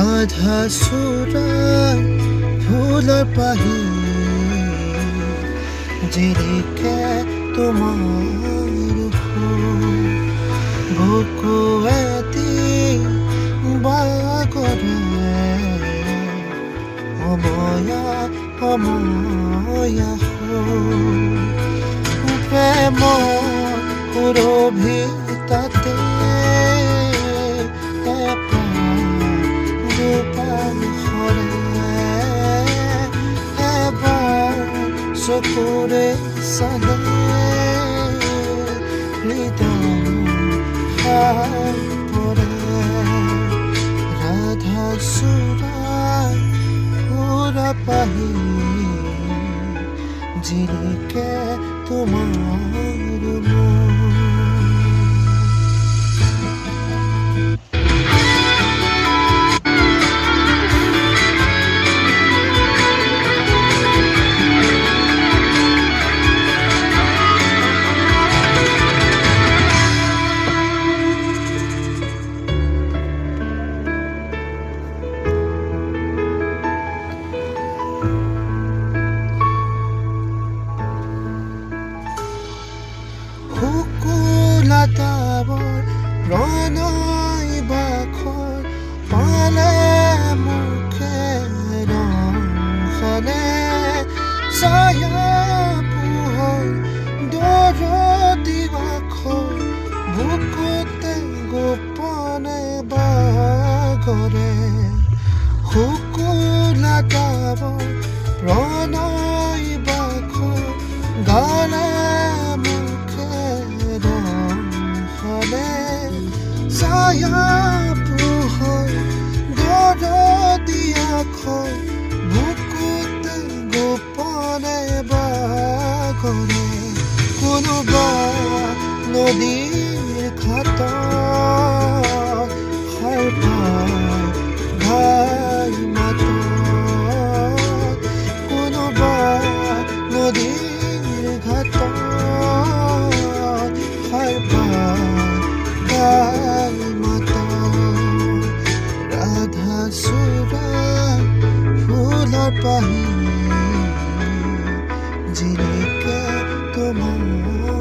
আধা চোৰাই ফুলৰ পাহি জিলিকে তোমাৰ বুকুৱেদি বাগৰে সময়া সময়া প্ৰেমৰ সুৰভিতাতে চকুৰে চালে হৃদয় খাই পৰে ৰাধা চোৰাই ফুৰা পাহি জিলিকে তোমাৰ শুকুলাটাবৰ প্ৰণয় বাখৰ পালে মুখে ৰংখনে ছায়া পোহৰ দৰদি বাখৰ বুকুতে গোপনে বাগৰে শুকুলাটাবৰ প্ৰণয় বাখৰ গালে ছায়া পোহৰ দৰদি আখৰ বুকুতে গোপনে বাগৰে কোনোবা নদীৰ ঘাটত সাৰ পাই ঘাই মাতত কোনোবা নদীৰ ঘাটত সাৰ পাই ঘাই ৰাধা চোৰাই ফুলৰ পাহি জিলিকে তোমাৰ